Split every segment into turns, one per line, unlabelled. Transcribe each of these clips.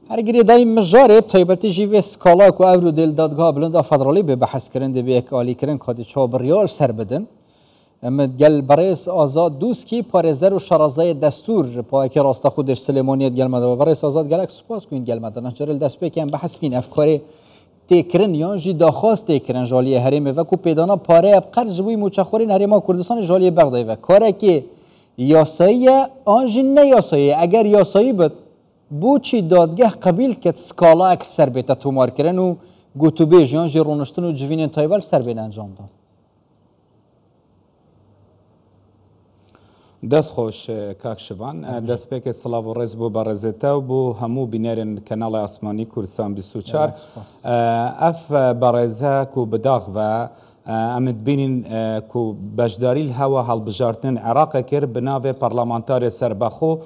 هرگری دایم مجاره بتایبتی جیوی سکالا کو اورو دل دادگاه بلند فدرالی به بحث کرنده به یک عالی کرن کادی چهار ریال سر بدن. اما گل برایس آزاد دوست کی پارزر و شرازای دستور پای که راستا خودش سلیمانیت گل مده و برایس آزاد گلک سپاس کن گل مده نجار دست بکن بحث کن افکاری تکرن یا جی داخواست تکرن جالی حریم و کو پیدانا پاره قرض بوی مچخورین حریم کردستان جالی بغداد و کاره که یاسایی آنجی نه یاسایی اگر یاسایی بود بو چی دادگاه قبیل که سکالا اکر سر بیتا تومار کرن و گوتوبه جیان جی رونشتن و جوین تایبال سر بین انجام داد.
دست خوش کاکشوان دست به که سلاو رز بو برزتا و بو همو بینرن کانال آسمانی کردستان 24 اف برزها کو بداغ و امد بینین کو بجداری الهوا هالبجارتن عراق کر بناو پارلمانتار سربخو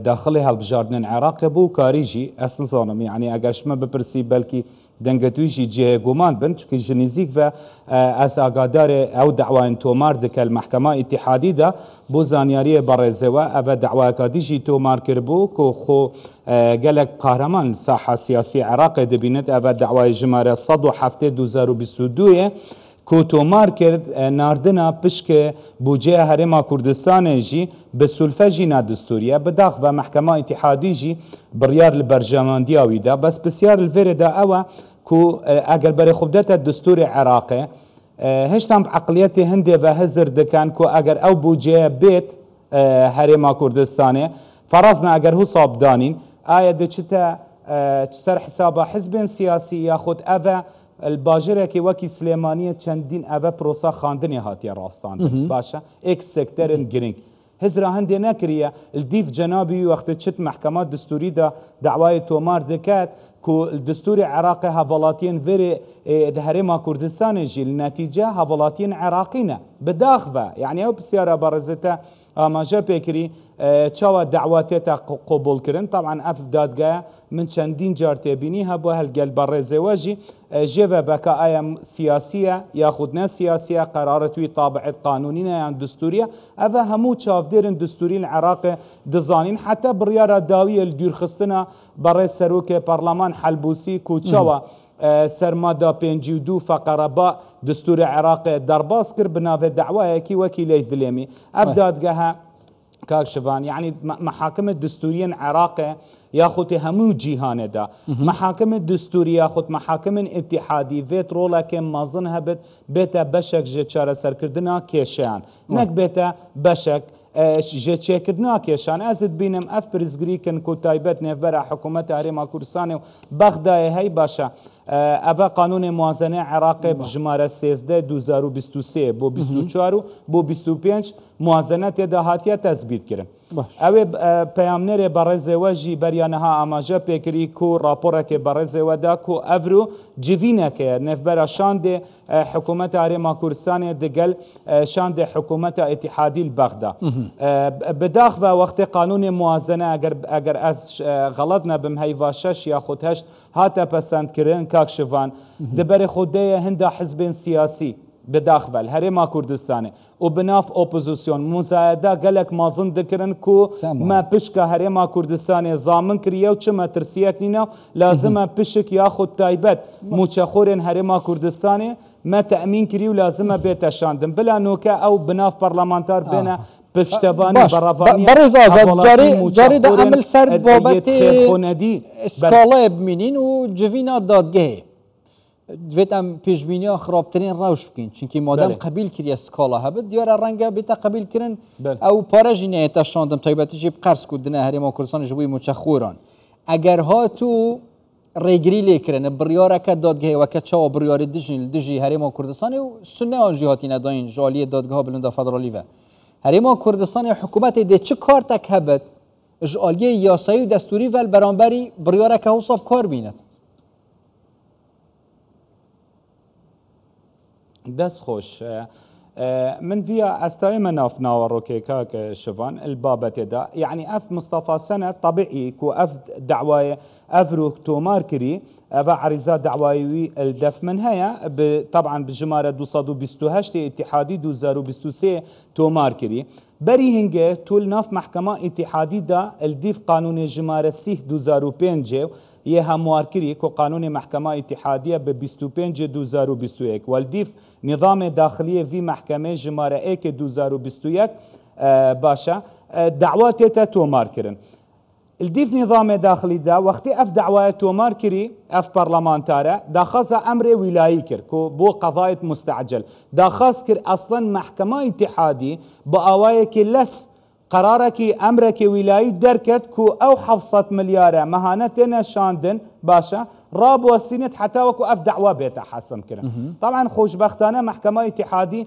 داخل هالبجارتن عراق بو کاریجی اصلا زانم یعنی اگر شما بپرسی بلکی دنگتویجی جه گمان بند چون جنیزیک و از آگادار او دعوان تومار دکل محکمه اتحادی دا بو زانیاری برزوا او دعوه کادیجی تومار کربو کو خو گلک قهرمان ساحه سیاسی عراق دبینت او دعوه جماره 107 2022 کو تومار کرد ناردنا پشک بودجه حرم کردستان جی به سلفه جینا دستوریه بداخ و محکمه اتحادی جی بریار البرجماندی آویده بس بسیار الفره دا او کو اگر برای خودت دستور عراقه هشتم عقلیت هنده و هزر دکن کو اگر او بودجه بیت حرم کردستانه فرضنا اگر هو صابدانین آیا ده چتا سر حساب حزب سیاسی یا خود او الباجره که وکی سلیمانیه چندین اوه پروسا خاندنی هاتیه راستان باشه اکس سکترن گرینگ هزر هنده نکریه الدیف جنابی وقت چت محکمات دستوری دا دعوای تومار دکت که الدستور عراق هفلاتین وری دهرما کردستان جی النتیجه هفلاتین عراقینه بداخوه یعنی او بسیاره برزته آماجه پیکری چاوا دعواتیتا قبول کرن طبعا اف دادگاه من چندین جار تبینی هبو هالگل برزه واجی جوه بکا آیا سیاسیه یا خودنا سیاسیه قرارتوی طابعت قانونینه یا دستوریه اوه همو چافدیرن دستورین عراق دزانین حتی بریار داوی الدور خستنا برای سروک پارلمان حلبوسی کوچاوا سرمادا 52 فقره با دستور عراق درباس کر بناوه دعوه کی وکیلی دلیمی اف دادگاه كاكشفان يعني محاكم الدستوريين عراق ياخذ همو جيهان دا محاكم الدستوري ياخذ محاكم اتحادي فيت رولا كم ما ظنها بيتا بشك جتشار سركردنا كيشان نك بيتا بشك جه کردنا کشان ازد بینم اف پرزگریکن کو تایبت نفبر حکومت حرم کردستان بغداد هی باشه اوه قانون موازنه عراق بجماره 13 2023 بو 24 بو 25 موازنه تدهاتیه تثبیت کرد اوه پیامنر برزه و جی بریانها آماجه پیکری کو راپوره که برزه و دا کو افرو جوینه که نفبر شاند حکومت حرم کردستان دگل شاند حکومت اتحادی بغداد بداخ و وقت قانون موازنه اگر از غلط نبم هی 6 یا خود 8 هاتا پسند کردن کاکشوان دبر خوده هنده حزب سیاسی بداخل هرما کردستانه و بناف اپوزیسیون مزایده گلک مازن دکرن کو ما پشک هرما کردستانه زامن کریه و چما ترسیک نینا لازم پشک یا خود تایبت موچخورن هرما کردستانه ما تأمین کری و لازم بیتشاندن بلا نوکه او بناف پارلمانتار بینه پشتوانی برافانی
برز آزاد جاری دا عمل سر بابت اسکالا بمینین و جوینا دادگه دویت ام پیشبینی خرابترین روش بکن چونکه مادام قبیل کری اسکالا هبد دیار رنگا بیتا قبیل کرن او پارا جینه تشاندم تایبتی جیب قرص کدنه هرما کردستان جبوی مچخوران اگر ها تو ریگری لیکرن بریاره که دادگه و که چاو بریاره دجی هرما کردستان و سنه آنجیهاتی نداین جالی دادگاه بلند فدرالی و هرما کردستان حکومت ده چه کار تک هبد اجالیه یاسایی و دستوری ول برانبری بریاره که حصاف کار بیند
دست خوش من فيها استوي مناف ناورو كيكاك شفان البابة دا يعني اف مصطفى سنة طبيعي كو اف دعواية افرو تومار كري أفا عريزة دعوائي الدف من هيا طبعا بجمارة 228 اتحادي 2023 تومار كري بري هنگه طول ناف محكمة اتحادي دا الديف قانون جمارة 6 2005 یه هموار کری که قانون محکمه اتحادیه به 25 2021 والدیف نظام داخلی وی محکمه جماره 1 2021 باشه دعوات تا تومار کرن الديف نظام داخلي دا وقتی اف دعوات تومار كري اف برلمانتاره دا خاص امر ولايي كر كو بو قضايا مستعجل دا خاص كر اصلا محكمه اتحادي باوايه كلس قرارك امرك ولايي دركت كو او 700 مليار مهانتنا شاندن باشا راب وسنت حتى وكو اف دعوه بيتا حسم كرن طبعا خوشبختانه محكمه اتحادي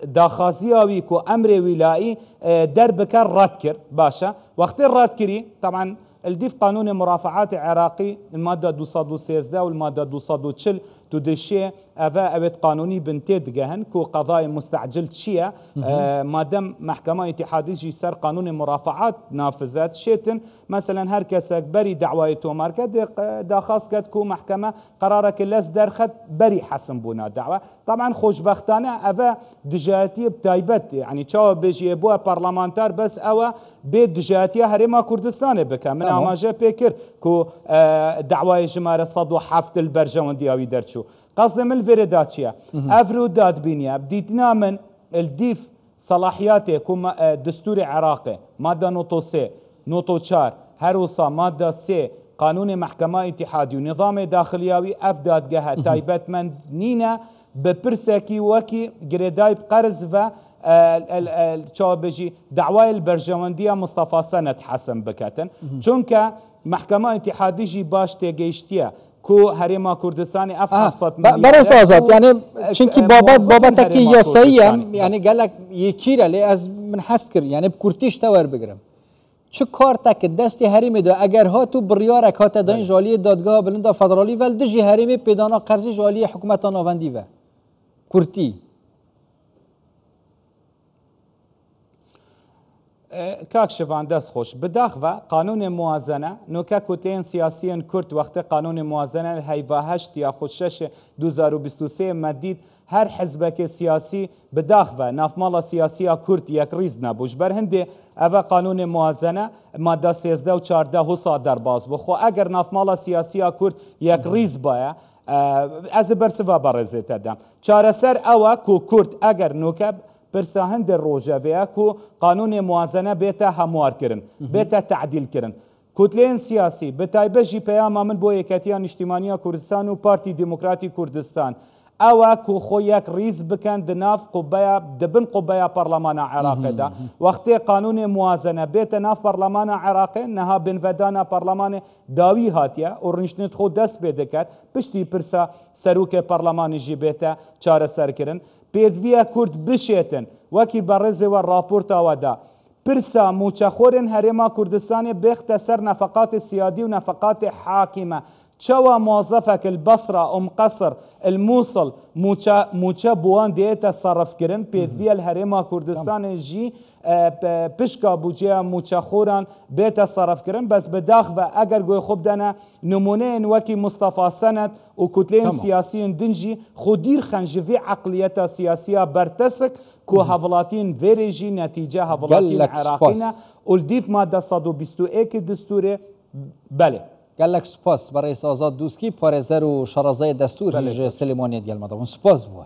داخازياوي كو امر ولائي دربك رد كر باشا وقت الرد كري طبعا الديف قانون مرافعات عراقي الماده 213 والماده 240 تدشي افا ابد قانوني بنتيد جهن كو قضايا مستعجل تشيا مادام محكمه اتحاديه سر قانون مرافعات نافذات شيتن مثلا هر كسك بري دعوه تومار دا خاص كد كو محكمه قرارك لس درخت بري حسم بونا دعوه طبعا خوشبختانه افا دجاتي بتايبت يعني تشاو بيجي بو برلمانتار بس او بيت دجاتي هرما كردستان بك من اماجه بكر كو دعوه جماره صدو حفت البرجوان دياوي درشو قصد من الفيرداتشيا افرو داد بينيا بديتنا من الديف صلاحياته كما دستور عراقي ماده نوتو سي نوتو 4 هروسا ماده سي قانون محكمه اتحادي ونظام داخلياوي اف دادگاه تايبت من نينا ببرسكي وكي جريداي بقرز و بجي دعوى البرجوانديه مصطفى سند حسن بكتن چونك محكمه اتحادي باش تيجيشتيا كو هرما كردستاني اف 700 مليون
برس آزاد يعني چونكي بابا تكي ياسايم يعني قال لك يكيرا لي از من حست كر يعني بكرتيش تور بگرم چه کار تک دستی هریمی دا اگر ها تو بریارک ها تداین جالی دادگاه بلند فدرالی ول دجی هریمی پیدانا قرضی جالی حکومت ناوندی و کرتی
كاك شفان دست خوش بداخوة قانون موازنة نوكا كوتين سياسيا كرت وقت قانون موازنة الهيفا هشت يا خشش 2023 مديد هر حزبك سياسي بداخوة ناف مالا سياسية كرت يك ريز نبوش برهندي اوه قانون موازنه ماده 13 و 14 حسا در باز بخو اگر ناف مالا سیاسیه کرد یک ریز باید از برسوا برزه تدم چاره سر اوه کو کرد اگر نوکب برساهند روجاویه کو قانون موازنه بیتا هموار کرن بیتا تعدیل کرن کتلین سیاسی بتایبه جی پیام من بو یکتیان اجتماعی کردستان و پارتی دموکراتی کردستان او کو خو یک ریز بکن دناف قبیا دبن قبیا پارلمان عراق دا وقتی قانون موازنه بیت ناف پارلمان عراق نها بنودانا پارلمان داوی هاتیا و رنشنت خود دست بدکت پشتی پرسا سروک پارلمان جی بیت چاره سر کرن پیدویا کرد بشیتن وکی برز و راپورت آودا پرسا موچخورن هرما کردستان بخت سر نفقات سیادی و نفقات حاکمه شوا موظفك البصرة قصر الموصل موچا بوان ديتا صرف كرن بيدفيا الهرما كردستان جي بشكا بوجيا موچا خوران بيتا صرف كرن بس بداخفة اگر قوي خوب دانا نمونين وكي مصطفى سند وكتلين سياسيين دنجي خدير خنجفي عقلية سياسية برتسك كو هفلاتين فيريجي نتيجة هفلاتين عراقينا والديف مادة 121 دستوري بله
قال لك سپاس برای آزاد دوسکی پارێزەر و شەڕەزای دەستور هیچ سلێمانیت گەلمەدەبوون سپاس بووە